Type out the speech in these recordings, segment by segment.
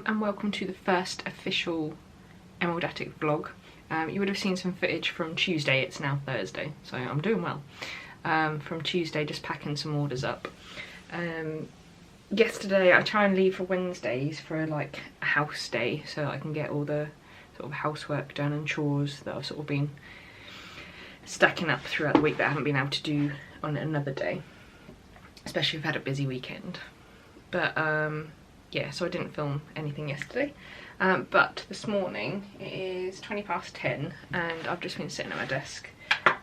and welcome to the first official Emerald Attic vlog. You would have seen some footage from Tuesday, it's now Thursday, so I'm doing well. From Tuesday, just packing some orders up. Yesterday I try and leave for Wednesdays for like a house day, so I can get all the sort of housework done and chores that I've sort of been stacking up throughout the week that I haven't been able to do on another day, especially if I've had a busy weekend. But yeah, so I didn't film anything yesterday, but this morning it is 10:20 and I've just been sitting at my desk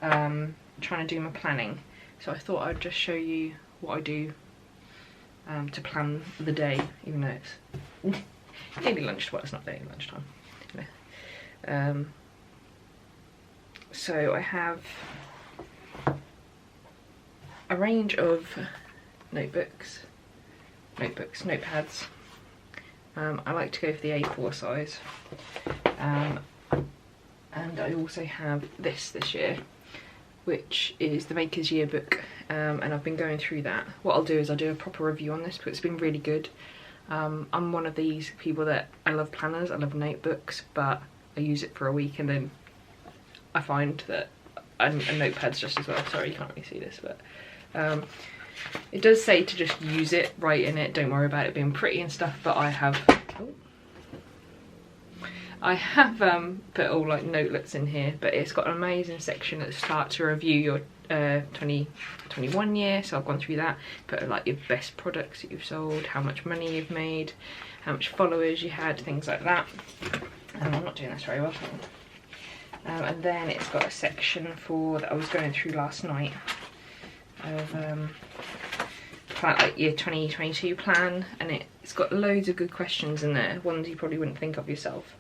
trying to do my planning. So I thought I'd just show you what I do to plan the day, even though it's nearly lunchtime. Well, it's not nearly lunchtime. So I have a range of notepads. I like to go for the A4 size, and I also have this year, which is the Maker's Yearbook, and I've been going through that. What I'll do is I'll do a proper review on this because it's been really good. I'm one of these people that I love planners, I love notebooks, but I use it for a week and then I find that, and notepads just as well, sorry you can't really see this, but it does say to just use it, write in it, don't worry about it being pretty and stuff, but I have put all like notelets in here, but it's got an amazing section at the start to review your 2021 year, so I've gone through that, put like your best products that you've sold, how much money you've made, how much followers you had, things like that. I'm not doing this very well. And then it's got a section for that I was going through last night of like your 2022 plan, and it's got loads of good questions in there, ones you probably wouldn't think of yourself.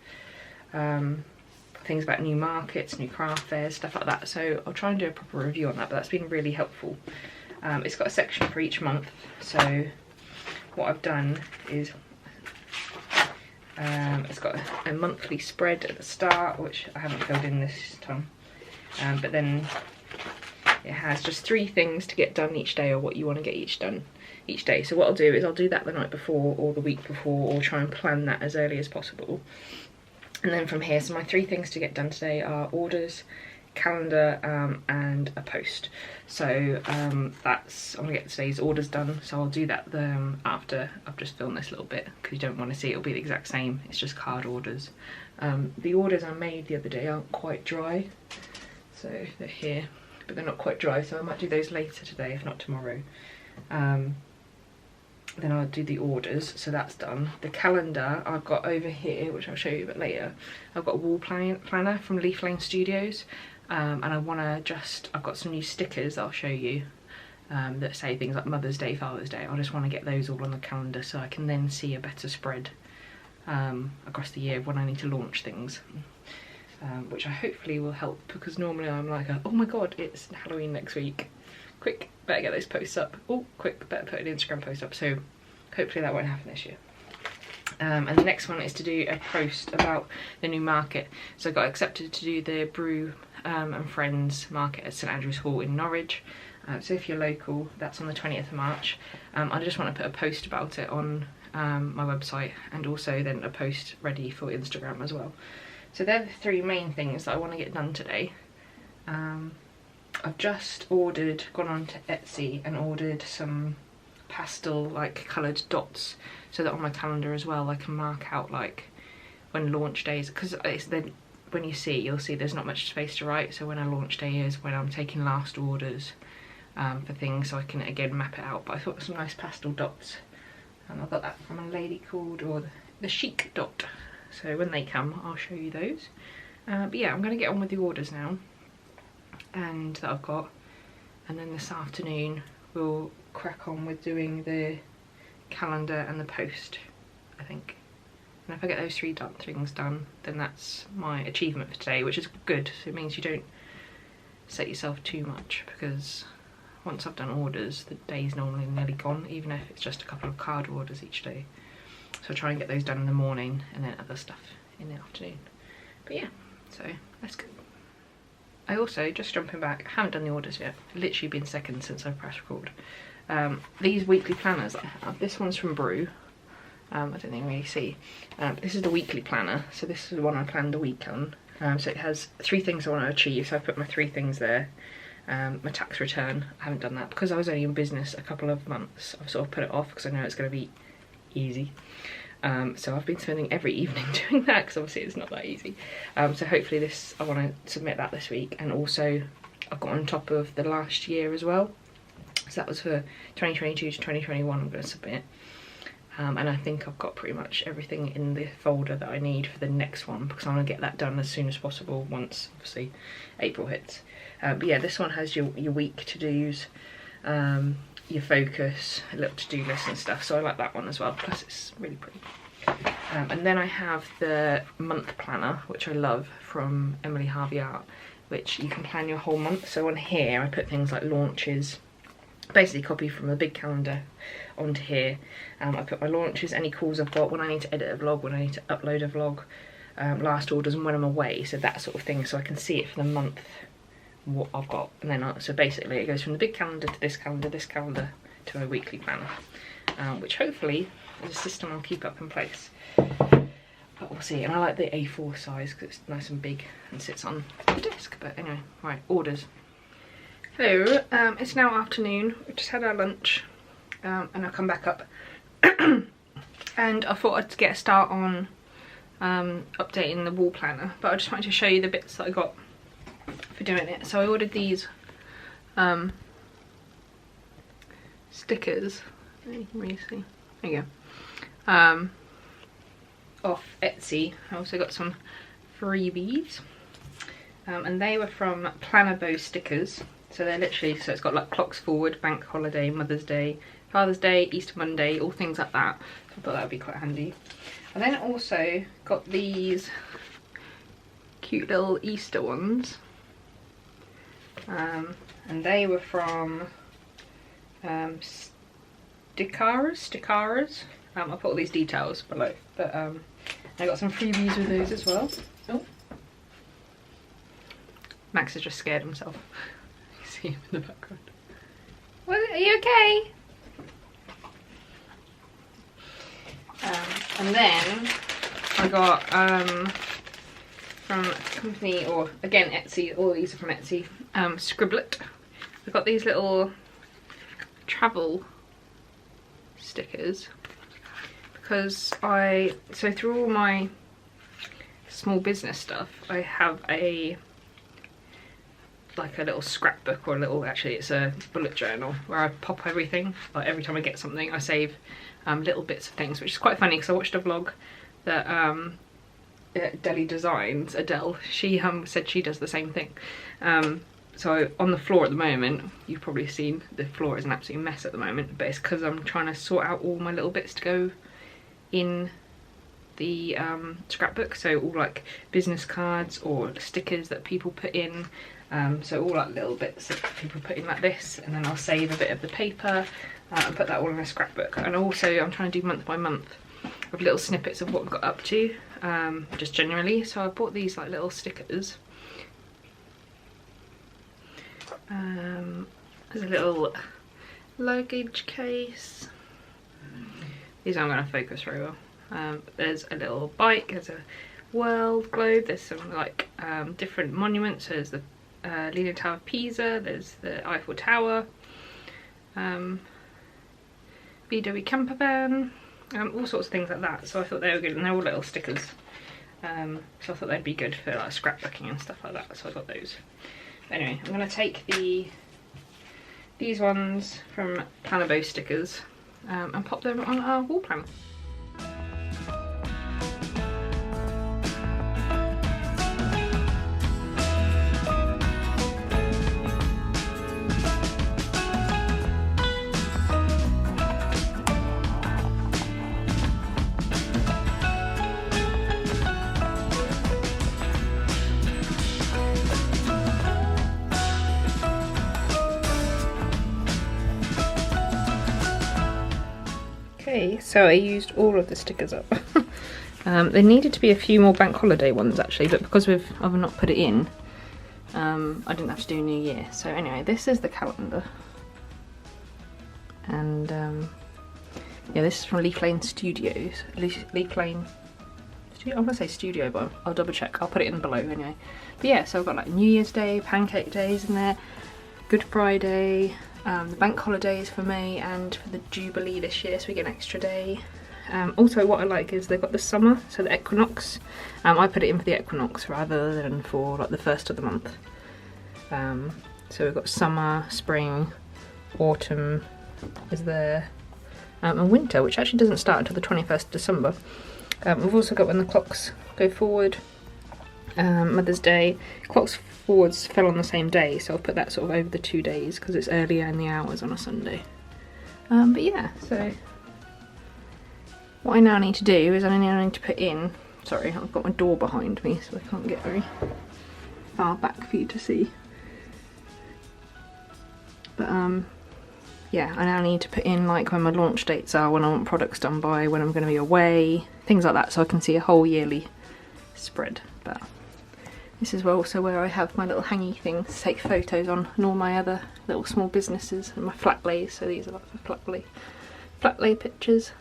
Things about new markets, new craft fairs, stuff like that, so I'll try and do a proper review on that, but that's been really helpful. It's got a section for each month, so what I've done is it's got a monthly spread at the start, which I haven't filled in this time, but then it has just 3 things to get done each day, or what you want to get each day. So what I'll do is I'll do that the night before or the week before, or try and plan that as early as possible. And then from here, so my 3 things to get done today are orders, calendar, and a post. So that's, I'm gonna get today's orders done, so I'll do that after I've just filmed this little bit, because you don't want to see it'll be the exact same, it's just card orders. The orders I made the other day aren't quite dry, so they're here, but they're not quite dry, so I might do those later today, if not tomorrow. Then I'll do the orders, so that's done. The calendar I've got over here, which I'll show you a bit later. I've got a wall planner from Leaf Lane Studios, and I've got some new stickers that I'll show you that say things like Mother's Day, Father's Day. I just want to get those all on the calendar so I can then see a better spread across the year when I need to launch things. Which I hopefully will help, because normally I'm like, oh my god, it's Halloween next week. Quick, better get those posts up. Oh, quick, better put an Instagram post up. So hopefully that won't happen this year. And the next one is to do a post about the new market. So I got accepted to do the Brew and Friends market at St Andrew's Hall in Norwich. So if you're local, that's on the 20th of March. I just want to put a post about it on my website, and also then a post ready for Instagram as well. So they're the 3 main things that I want to get done today. I've just gone on to Etsy and ordered some pastel like coloured dots, so that on my calendar as well I can mark out like when launch days, because it's then when you'll see there's not much space to write, so when a launch day is when I'm taking last orders for things, so I can again map it out. But I thought some nice pastel dots, and I got that from a lady called, or the Chic Dot. So when they come, I'll show you those. But yeah, I'm going to get on with the orders now, and that I've got. And then this afternoon, we'll crack on with doing the calendar and the post, I think. And if I get those 3 things done, then that's my achievement for today, which is good. So it means you don't set yourself too much, because once I've done orders, the day's normally nearly gone, even if it's just a couple of card orders each day. So I'll try and get those done in the morning, and then other stuff in the afternoon. But yeah, so that's good. I also, just jumping back, I haven't done the orders yet. Literally been seconds since I've press record. These weekly planners I have, this one's from Brew, I don't think you can really see. This is the weekly planner, so this is the one I planned the week on. So it has 3 things I want to achieve, so I put my 3 things there. My tax return, I haven't done that because I was only in business a couple of months. I've sort of put it off because I know it's going to be easy. So I've been spending every evening doing that because obviously it's not that easy. So hopefully I want to submit that this week, and also I've got on top of the last year as well. So that was for 2022 to 2021 I'm going to submit. And I think I've got pretty much everything in the folder that I need for the next one, because I want to get that done as soon as possible once obviously April hits. But yeah, this one has your week to-dos, your focus, a little to-do list and stuff, so I like that one as well, plus it's really pretty. And then I have the month planner, which I love, from Emily Harvey Art, which you can plan your whole month. So on here I put things like launches, basically copy from the big calendar onto here. I put my launches, any calls I've got, when I need to edit a vlog, when I need to upload a vlog, last orders, and when I'm away, so that sort of thing, so I can see it for the month what I've got. And then so basically it goes from the big calendar to this calendar to a weekly planner, which hopefully is a system I'll keep up in place, but we'll see. And I like the A4 size because it's nice and big and sits on the desk. But anyway, right, orders. Hello, it's now afternoon. We just had our lunch, and I'll come back up. And I thought I'd get a start on updating the wall planner, but I just wanted to show you the bits that I got for doing it. So I ordered these stickers. You can really see. There you go. Off Etsy. I also got some freebies, and they were from Planner Bow Stickers. So they're literally, so it's got like clocks forward, bank holiday, Mother's Day, Father's Day, Easter Monday, all things like that. So I thought that would be quite handy. And then also got these cute little Easter ones. And they were from Stickers. I'll put all these details below. But I got some freebies with those as well. Oh, Max has just scared himself. You see him in the background. Well, are you okay? And then I got from a company, or again Etsy, all these are from Etsy, Scribblet. I got these little travel stickers because so through all my small business stuff I have like a little scrapbook, or a little, actually it's a bullet journal where I pop everything. Like every time I get something I save little bits of things, which is quite funny because I watched a vlog that Deli Designs, Adele, she said she does the same thing. So on the floor at the moment, you've probably seen the floor is an absolute mess at the moment, but it's because I'm trying to sort out all my little bits to go in the scrapbook. So all like business cards or stickers that people put in, so all like little bits that people put in like this, and then I'll save a bit of the paper and put that all in a scrapbook. And also I'm trying to do month by month of little snippets of what we've got up to, just generally. So I bought these like little stickers. There's a little luggage case. These aren't going to focus very well. There's a little bike, there's a world globe, there's some like different monuments. There's the Leaning Tower of Pisa, there's the Eiffel Tower, VW camper van, all sorts of things like that. So I thought they were good, and they're all little stickers. So I thought they'd be good for like scrapbooking and stuff like that. So I got those. Anyway, I'm going to take these ones from Planner Bow Stickers and pop them on our wall planner. Okay, so I used all of the stickers up. There needed to be a few more bank holiday ones actually, but because I've not put it in, I didn't have to do New Year. So anyway, this is the calendar, and Yeah, this is from Leaf Lane Studios. Leaf Lane Studio. I want to say studio, but I'll double check. I'll put it in below anyway. But yeah, so I've got like New Year's Day, Pancake Days in there, Good Friday, the bank holidays for May, and for the Jubilee this year, so we get an extra day. Also what I like is they've got the summer, so the equinox. I put it in for the equinox rather than for like the first of the month. So we've got summer, spring, autumn is there, and winter, which actually doesn't start until the 21st of December. We've also got when the clocks go forward, Mother's Day. Clocks forwards fell on the same day, so I'll put that sort of over the 2 days because it's earlier in the hours on a Sunday. But yeah, so what I now need to do is I now need to put in, sorry, I've got my door behind me so I can't get very far back for you to see. But yeah, I now need to put in like when my launch dates are, when I want products done by, when I'm going to be away, things like that, so I can see a whole yearly spread. But this is also where I have my little hangy things to take photos on, and all my other little small businesses and my flat lays. So these are like the flat lay pictures.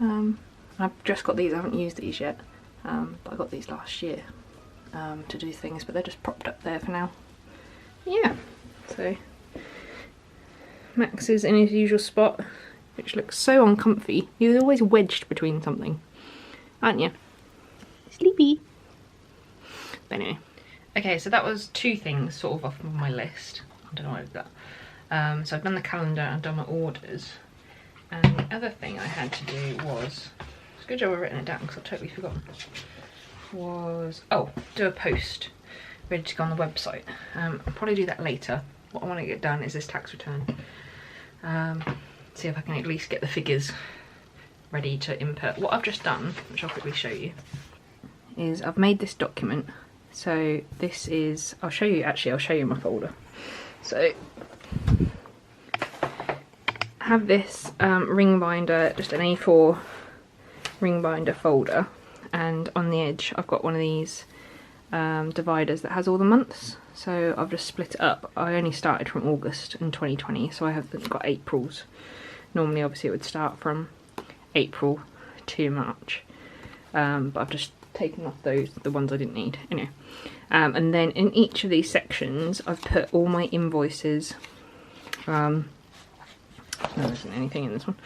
I've just got these, I haven't used these yet, but I got these last year to do things, but they're just propped up there for now. Yeah, so Max is in his usual spot, which looks so uncomfy. You're always wedged between something, aren't you? Sleepy. But anyway. Okay, so that was 2 things sort of off of my list. I don't know why I did that. So I've done the calendar and done my orders. And the other thing I had to do was, it's a good job I've written it down because I've totally forgotten, was, oh, do a post ready to go on the website. I'll probably do that later. What I want to get done is this tax return. See if I can at least get the figures ready to input. What I've just done, which I'll quickly show you, is I've made this document. So this is, I'll show you my folder. So I have this ring binder, just an A4 ring binder folder, and on the edge I've got one of these dividers that has all the months. So I've just split it up. I only started from August in 2020, so I haven't got April's. Normally obviously it would start from April to March, but I've just taken off those, the ones I didn't need. Anyway, and then in each of these sections I've put all my invoices. No, there isn't anything in this one.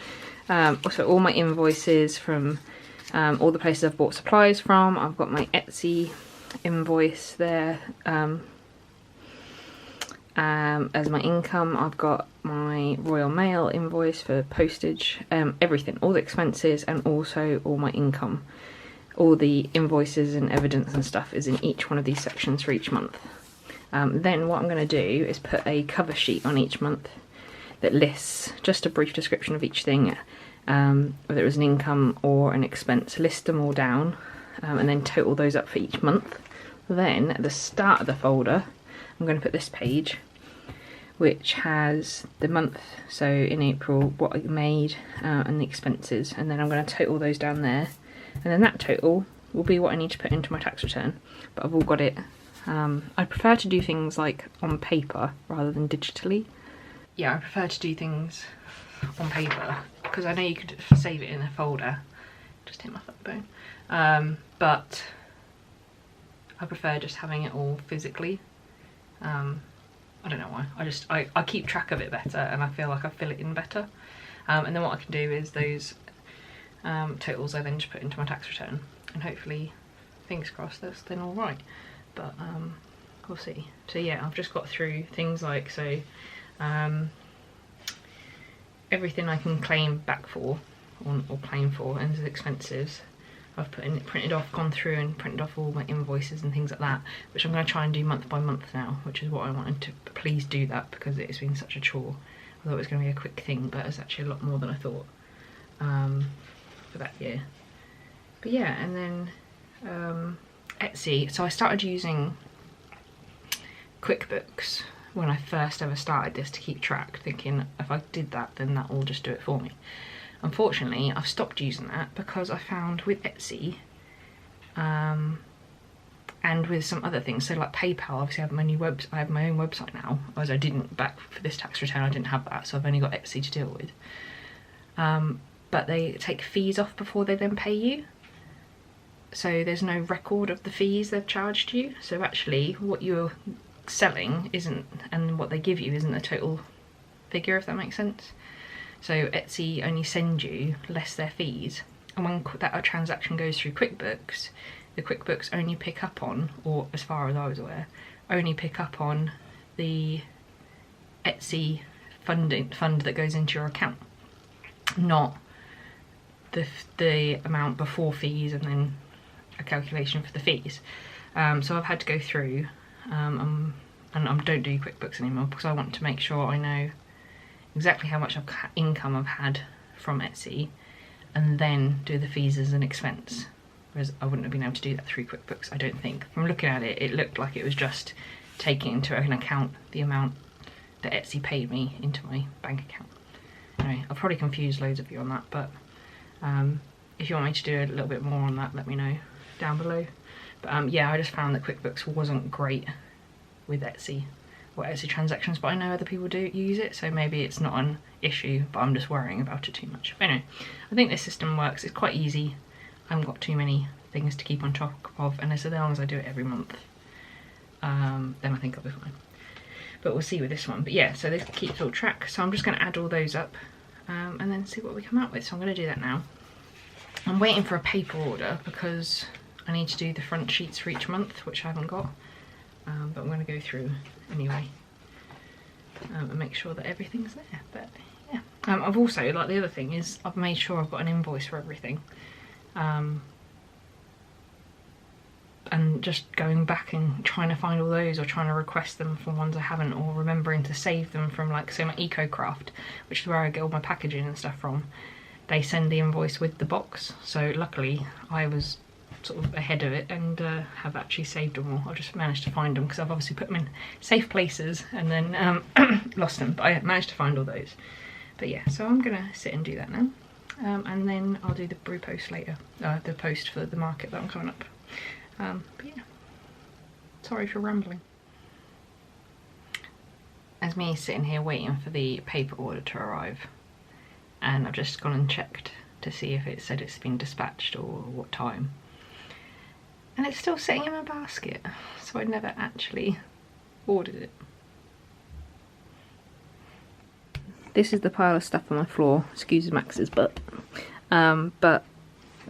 Also all my invoices from all the places I've bought supplies from. I've got my Etsy invoice there as my income. I've got my Royal Mail invoice for postage, everything, all the expenses, and also all my income. All the invoices and evidence and stuff is in each one of these sections for each month. Then what I'm going to do is put a cover sheet on each month that lists just a brief description of each thing, whether it was an income or an expense. List them all down and then total those up for each month. Then at the start of the folder I'm going to put this page which has the month, so in April what I made and the expenses, and then I'm going to total those down there, and then that total will be what I need to put into my tax return. But I've all got it. I prefer to do things like on paper rather than digitally. Yeah, I prefer to do things on paper because I know you could save it in a folder. Just hit my foot bone. But I prefer just having it all physically. I don't know why. I keep track of it better, and I feel like I fill it in better. And then what I can do is those totals I then just put into my tax return, and hopefully, fingers crossed, that's then all right. But we'll see. So yeah, I've just got through things like, so everything I can claim back for or claim for and as expenses, I've gone through and printed off all my invoices and things like that, which I'm going to try and do month by month now, which is what I wanted to. Please do that because it's been such a chore. I thought it was going to be a quick thing, but it's actually a lot more than I thought for that year. But yeah, and then Etsy. So I started using QuickBooks when I first ever started this to keep track, thinking if I did that then that will just do it for me. Unfortunately, I've stopped using that because I found with Etsy and with some other things, so like PayPal, obviously I have my own website now, whereas I didn't back for this tax return. I didn't have that, so I've only got Etsy to deal with. but they take fees off before they then pay you. So there's no record of the fees they've charged you. So actually what you're selling isn't, and what they give you isn't the total figure, if that makes sense. So Etsy only send you less their fees, and when that transaction goes through QuickBooks, the QuickBooks only pick up on, or as far as I was aware, only pick up on the Etsy fund that goes into your account, not the amount before fees and then a calculation for the fees. So I've had to go through and I don't do QuickBooks anymore because I want to make sure I know exactly how much income I've had from Etsy, and then do the fees as an expense, whereas I wouldn't have been able to do that through QuickBooks, I don't think. From looking at it, it looked like it was just taking into an account the amount that Etsy paid me into my bank account. Anyway, I've probably confused loads of you on that, but if you want me to do a little bit more on that, let me know down below. But yeah, I just found that QuickBooks wasn't great with Etsy or Etsy transactions, but I know other people do use it, so maybe it's not an issue, but I'm just worrying about it too much. But anyway, I think this system works. It's quite easy. I haven't got too many things to keep on top of, and as long as I do it every month, then I think I'll be fine. But we'll see with this one. But yeah, so this keeps all track. So I'm just going to add all those up and then see what we come out with. So I'm going to do that now. I'm waiting for a paper order because I need to do the front sheets for each month, which I haven't got. But I'm going to go through anyway and make sure that everything's there. But yeah, I've also, like, the other thing is I've made sure I've got an invoice for everything. And just going back and trying to find all those, or trying to request them from ones I haven't, or remembering to save them from, like, say my EcoCraft, which is where I get all my packaging and stuff from. They send the invoice with the box, so luckily I was sort of ahead of it and have actually saved them all. I've just managed to find them because I've obviously put them in safe places and then lost them, but I managed to find all those. But yeah, so I'm gonna sit and do that now, and then I'll do the brew post later, the post for the market that I'm coming up. But yeah, sorry for rambling. As me sitting here waiting for the paper order to arrive, and I've just gone and checked to see if it said it's been dispatched or what time, and it's still sitting in my basket, so I never actually ordered it. This is the pile of stuff on my floor, excuse Max's butt, but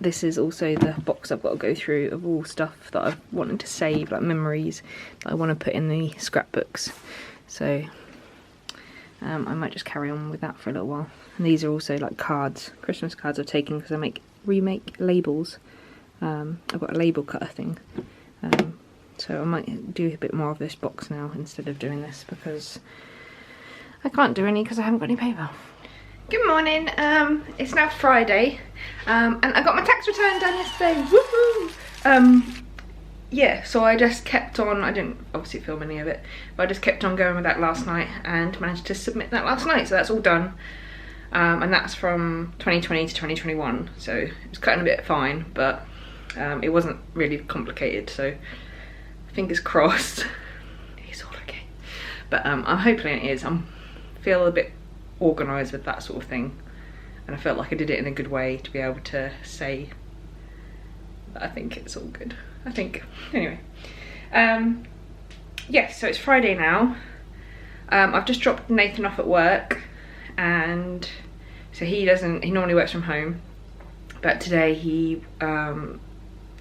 this is also the box I've got to go through of all stuff that I've wanted to save, like memories that I want to put in the scrapbooks. So I might just carry on with that for a little while. And these are also like cards, Christmas cards I've taken because I remake labels. I've got a label cutter thing. So I might do a bit more of this box now instead of doing this because I can't do any because I haven't got any paper. Good morning, it's now Friday, and I got my tax return done yesterday, woohoo! Yeah, so I just kept on, I didn't obviously film any of it, but I just kept on going with that last night and managed to submit that last night, so that's all done. And that's from 2020 to 2021, so it was cutting a bit fine, but it wasn't really complicated, so fingers crossed, it's all okay. But I'm hoping it is. I feel a bit organised with that sort of thing, and I felt like I did it in a good way to be able to say that I think it's all good. I think, anyway. Yeah, so it's Friday now. I've just dropped Nathan off at work, and so he normally works from home, but today he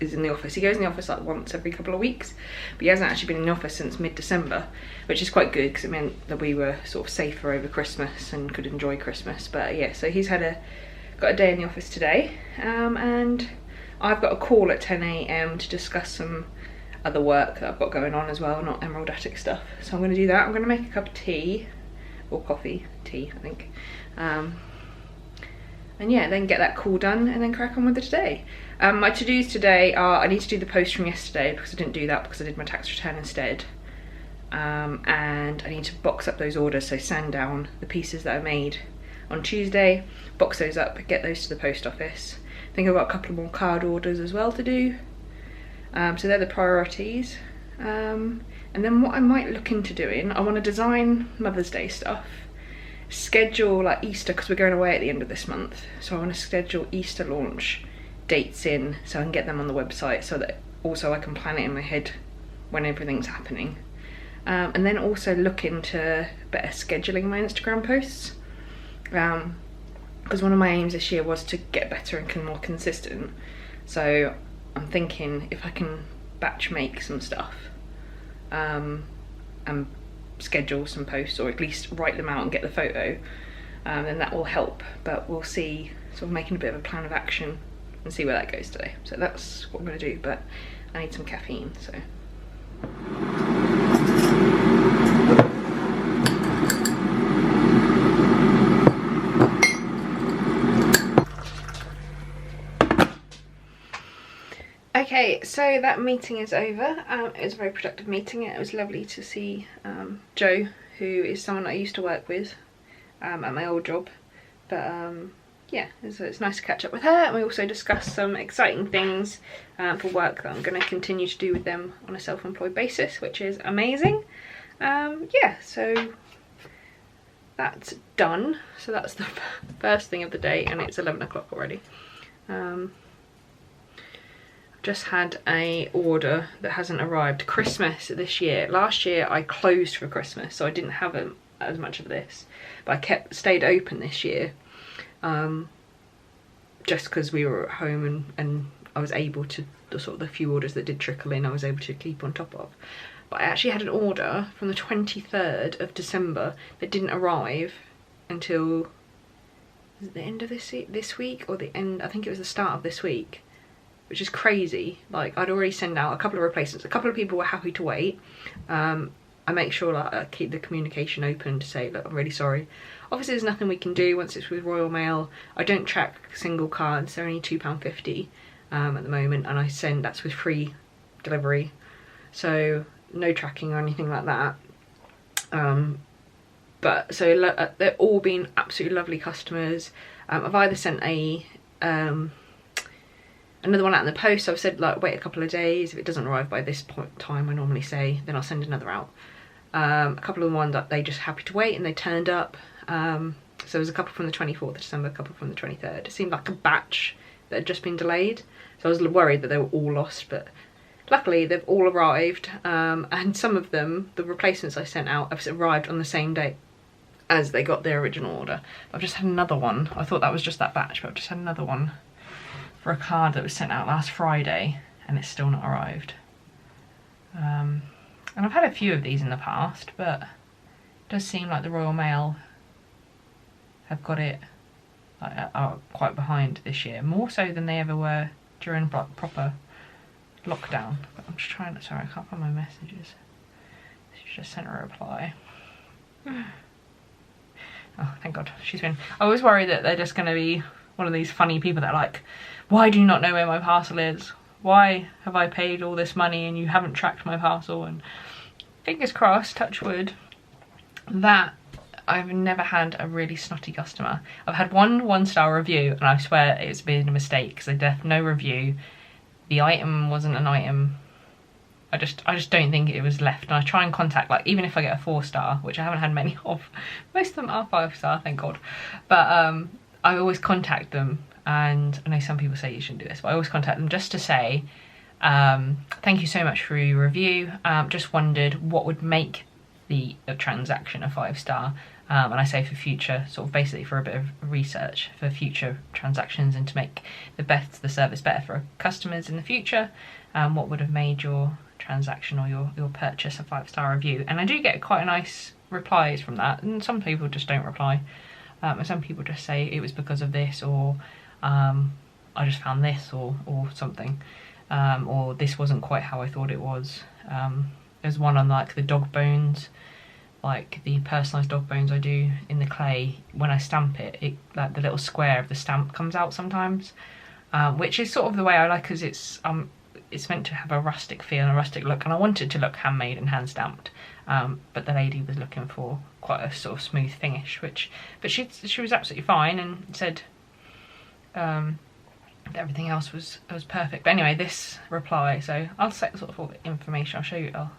is in the office. He goes in the office like once every couple of weeks, but he hasn't actually been in the office since mid-December, which is quite good because it meant that we were sort of safer over Christmas and could enjoy Christmas. But yeah, so he's got a day in the office today, and I've got a call at 10 AM to discuss some other work that I've got going on as well, not Emerald Attic stuff. So I'm going to do that. I'm going to make a cup of tea, or coffee, tea I think, and yeah, then get that call done and then crack on with the day. My to-dos today are, I need to do the post from yesterday because I didn't do that because I did my tax return instead. And I need to box up those orders, so sand down the pieces that I made on Tuesday, box those up, get those to the post office. I think I've got a couple more card orders as well to do. So they're the priorities. And then what I might look into doing, I want to design Mother's Day stuff. schedule like Easter, because we're going away at the end of this month, so I want to schedule Easter launch dates in so I can get them on the website, so that also I can plan it in my head when everything's happening. And then also look into better scheduling my Instagram posts, because one of my aims this year was to get better and more consistent. So I'm thinking if I can batch make some stuff and schedule some posts, or at least write them out and get the photo, then that will help. But we'll see, sort of making a bit of a plan of action and see where that goes today. So that's what I'm going to do, but I need some caffeine, so. Okay, so that meeting is over. It was a very productive meeting. It was lovely to see Jo, who is someone I used to work with at my old job. But yeah, it's nice to catch up with her. And we also discussed some exciting things for work that I'm going to continue to do with them on a self-employed basis, which is amazing. Yeah, so that's done. So that's the first thing of the day, and it's 11 o'clock already. Just had a order that hasn't arrived. Christmas this year. Last year I closed for Christmas, so I didn't have as much of this, but I stayed open this year, just because we were at home and I was able to, the few orders that did trickle in, I was able to keep on top of. But I actually had an order from the 23rd of December that didn't arrive until, is it the end of this week or the end? I think it was the start of this week. Which is crazy. Like, I'd already sent out a couple of replacements. A couple of people were happy to wait. I make sure that I keep the communication open to say, look, I'm really sorry. Obviously there's nothing we can do once it's with Royal Mail. I don't track single cards, they're only £2.50 at the moment, and that's with free delivery. So no tracking or anything like that. But so they've all been absolutely lovely customers. I've either sent another one out in the post, so I've said like wait a couple of days. If it doesn't arrive by this time I normally say, then I'll send another out. A couple of the ones that they just happy to wait and they turned up. So there was a couple from the 24th of December, a couple from the 23rd. It seemed like a batch that had just been delayed, so I was worried that they were all lost, but luckily they've all arrived. And some of them, the replacements I sent out, have arrived on the same day as they got their original order. I've just had another one. I thought that was just that batch, but I've just had another one for a card that was sent out last Friday and it's still not arrived. And I've had a few of these in the past, but it does seem like the Royal Mail have got it are quite behind this year, more so than they ever were during proper lockdown. But I'm just trying to, sorry, I can't find my messages. She's just sent a reply. Oh, thank God, she's been. I was worried that they're just going to be one of these funny people that are like, why do you not know where my parcel is? Why have I paid all this money and you haven't tracked my parcel? And fingers crossed, touch wood, that I've never had a really snotty customer. I've had one-star review, and I swear it's been a mistake because they left no review. The item wasn't an item. I just don't think it was left. And I try and contact, like, even if I get a 4-star, which I haven't had many of, most of them are 5-star, thank God. But I always contact them, and I know some people say you shouldn't do this, but I always contact them just to say, thank you so much for your review. Just wondered what would make the transaction a 5-star. And I say for future, sort of basically for a bit of research for future transactions and to make the service better for customers in the future. What would have made your transaction or your purchase a 5-star review? And I do get quite nice replies from that, and some people just don't reply. And some people just say it was because of this, or I just found this, or something, or this wasn't quite how I thought it was. There's one on like the dog bones, like the personalised dog bones I do in the clay. When I stamp it, like the little square of the stamp comes out sometimes, which is sort of the way I like, because it's meant to have a rustic feel and a rustic look, and I want it to look handmade and hand stamped. But the lady was looking for quite a sort of smooth finish, but she was absolutely fine and said that everything else was perfect. But anyway, this reply, so I'll set sort of all the information, I'll show you it all.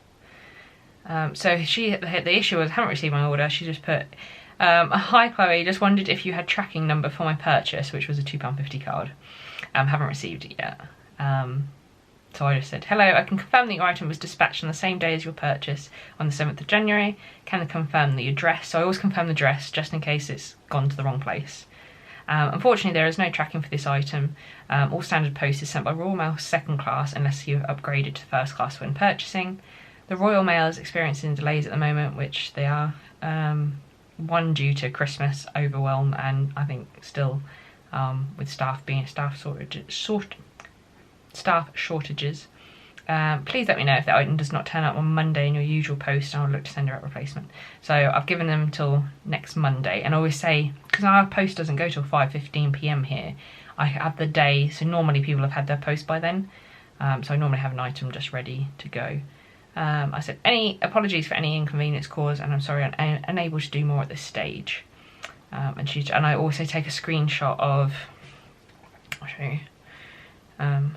So the issue was, I haven't received my order. She just put, Hi Chloe, just wondered if you had tracking number for my purchase, which was a £2.50 card. Haven't received it yet. So I just said, hello, I can confirm that your item was dispatched on the same day as your purchase on the 7th of January. Can I confirm the address? So I always confirm the address just in case it's gone to the wrong place. Unfortunately, there is no tracking for this item. All standard post is sent by Royal Mail second class unless you've upgraded to first class when purchasing. The Royal Mail is experiencing delays at the moment, which they are. One due to Christmas overwhelm, and I think still with staff shortages. Please let me know if the item does not turn up on Monday in your usual post, and I'll look to send a replacement. So I've given them till next Monday, and I always say, because our post doesn't go till 5:15 p.m. here, I have the day, so normally people have had their post by then, so I normally have an item just ready to go. I said, any apologies for any inconvenience caused, and I'm sorry I'm unable to do more at this stage. And I also take a screenshot of, I'll show you. No,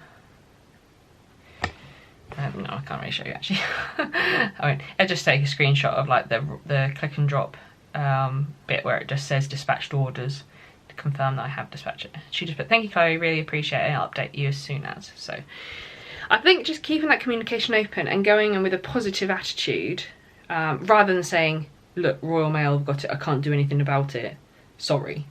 I can't really show you actually. I just take a screenshot of like the click and drop bit where it just says dispatched orders to confirm that I have dispatched it. She just put, thank you Chloe, really appreciate it, I'll update you as soon as. So I think just keeping that communication open and going in with a positive attitude, rather than saying, look, Royal Mail have got it, I can't do anything about it, sorry.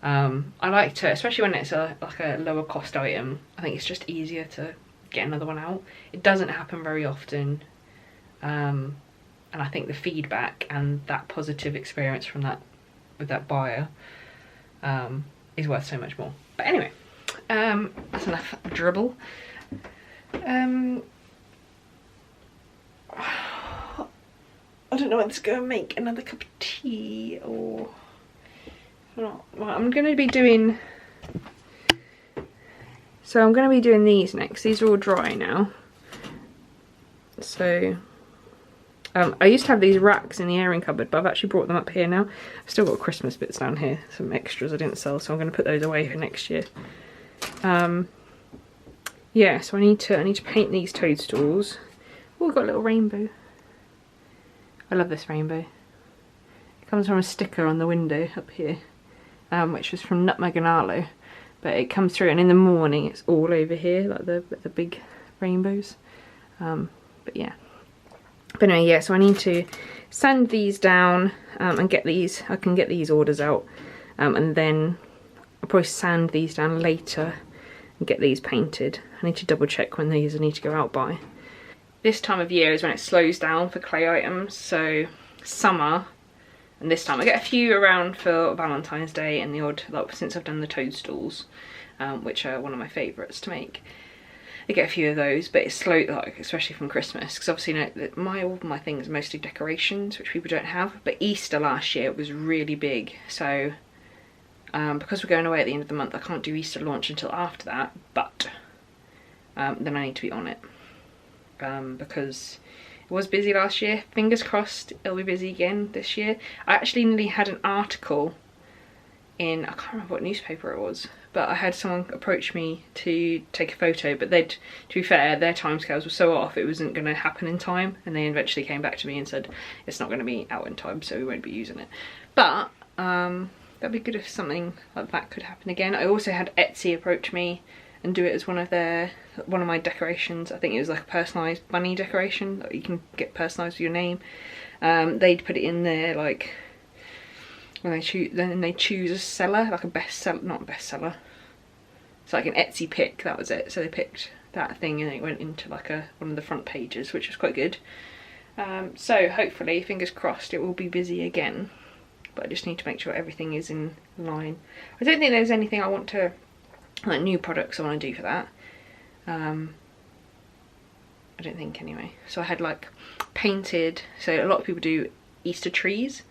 I like to, especially when it's like a lower cost item, I think it's just easier to get another one out. It doesn't happen very often, and I think the feedback and that positive experience from that with that buyer is worth so much more. But anyway, that's enough dribble. I don't know whether to go and make another cup of tea or not. Well, I'm going to be doing, so I'm going to be doing these next. These are all dry now. So I used to have these racks in the airing cupboard, but I've actually brought them up here now. I've still got Christmas bits down here, some extras I didn't sell, so I'm going to put those away for next year. Yeah, so I need to paint these toadstools. Oh, we've got a little rainbow. I love this rainbow. It comes from a sticker on the window up here, which was from Nutmeg and Arlo. But it comes through, and in the morning it's all over here, like the big rainbows. But yeah. But anyway, yeah, so I need to sand these down and get these, I can get these orders out. And then I'll probably sand these down later and get these painted. I need to double check when these need to go out by. This time of year is when it slows down for clay items, so summer and this time. I get a few around for Valentine's Day and the odd, like since I've done the toadstools, which are one of my favourites to make. I get a few of those, but it's slow, like especially from Christmas, because obviously you know, all my things are mostly decorations, which people don't have. But Easter last year was really big, so because we're going away at the end of the month, I can't do Easter launch until after that. But then I need to be on it, because it was busy last year. Fingers crossed it'll be busy again this year. I actually nearly had an article in, I can't remember what newspaper it was, but I had someone approach me to take a photo, but they'd, to be fair, their timescales were so off it wasn't going to happen in time, and they eventually came back to me and said it's not going to be out in time, so we won't be using it. But that'd be good if something like that could happen again. I also had Etsy approach me and do it as one of my decorations. I think it was like a personalised bunny decoration that you can get personalised with your name. They'd put it in there, like when they choose a seller, like a bestseller, not a bestseller. It's like an Etsy pick, that was it. So they picked that thing and it went into like one of the front pages, which was quite good. So hopefully, fingers crossed, it will be busy again. But I just need to make sure everything is in line. I don't think there's anything I want to, like new products I want to do for that. I don't think anyway. So I had like painted, so a lot of people do Easter trees.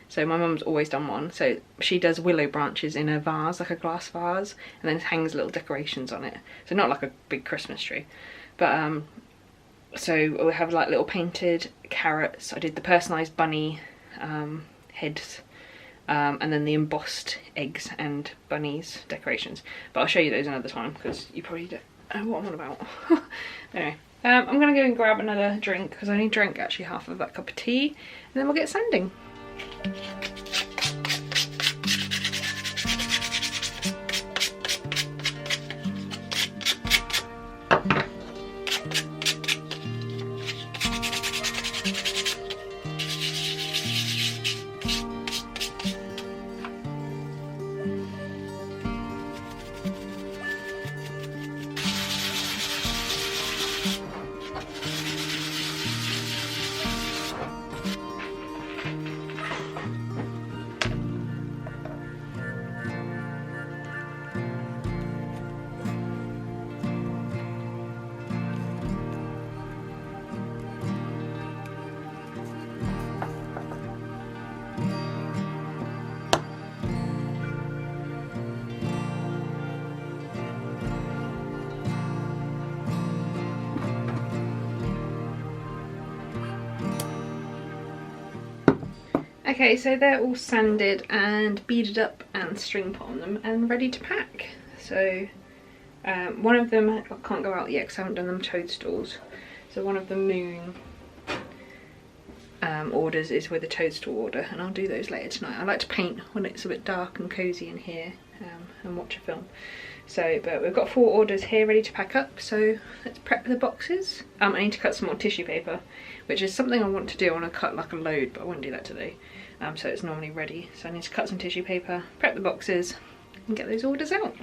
So my mum's always done one. So she does willow branches in a vase, like a glass vase, and then hangs little decorations on it. So not like a big Christmas tree. But so we have like little painted carrots. I did the personalised bunny heads. And then the embossed eggs and bunnies decorations. But I'll show you those another time because you probably don't know what I'm on about. Anyway, I'm going to go and grab another drink because I only drank actually half of that cup of tea, and then we'll get sanding. Okay, so they're all sanded and beaded up and string put on them and ready to pack. So one of them I can't go out yet because I haven't done them toadstools. So one of the moon orders is with a toadstool order, and I'll do those later tonight. I like to paint when it's a bit dark and cosy in here and watch a film. So, but we've got 4 orders here ready to pack up, so let's prep the boxes. I need to cut some more tissue paper, which is something I want to do. I want to cut like a load, but I won't do that today. So it's normally ready. So I need to cut some tissue paper, prep the boxes, and get those orders out.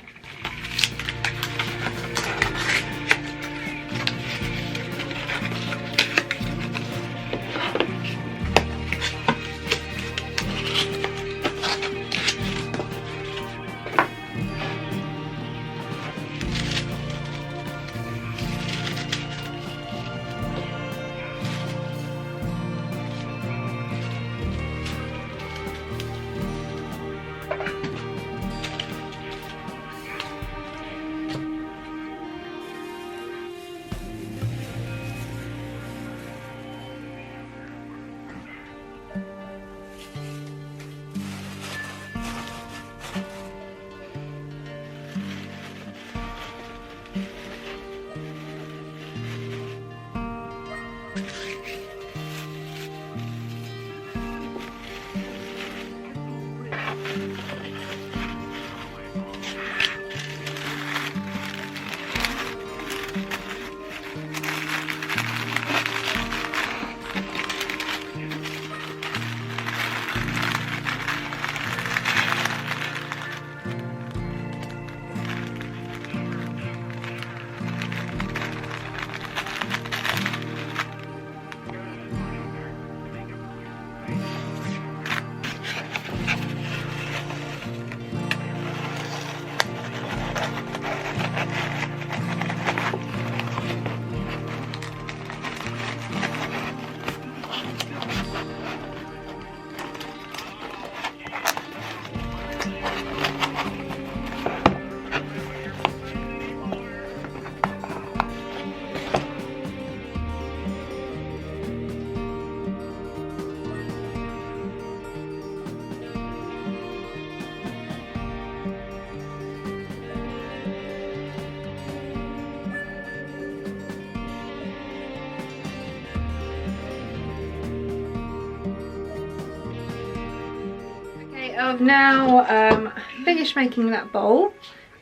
I've now finished making that bowl.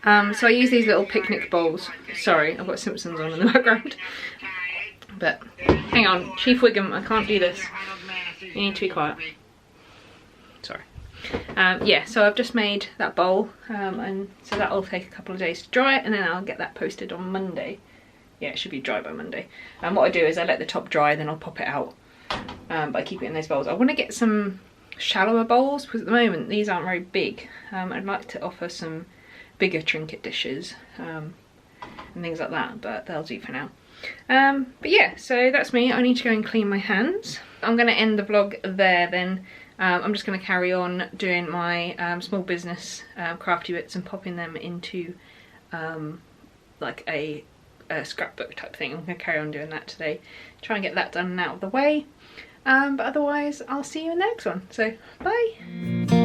So I use these little picnic bowls. Sorry, I've got Simpsons on in the background. But hang on, Chief Wiggum, I can't do this. You need to be quiet. Sorry. Yeah, so I've just made that bowl, and so that'll take a couple of days to dry, and then I'll get that posted on Monday. Yeah, it should be dry by Monday. And what I do is I let the top dry, then I'll pop it out. But I keep it in those bowls. I want to get some shallower bowls because at the moment these aren't very big. I'd like to offer some bigger trinket dishes and things like that, but they'll do for now. But yeah, so that's me. I need to go and clean my hands. I'm going to end the vlog there then. I'm just going to carry on doing my small business crafty bits and popping them into like a scrapbook type thing. I'm going to carry on doing that today. Try and get that done and out of the way. But otherwise, I'll see you in the next one. So, bye!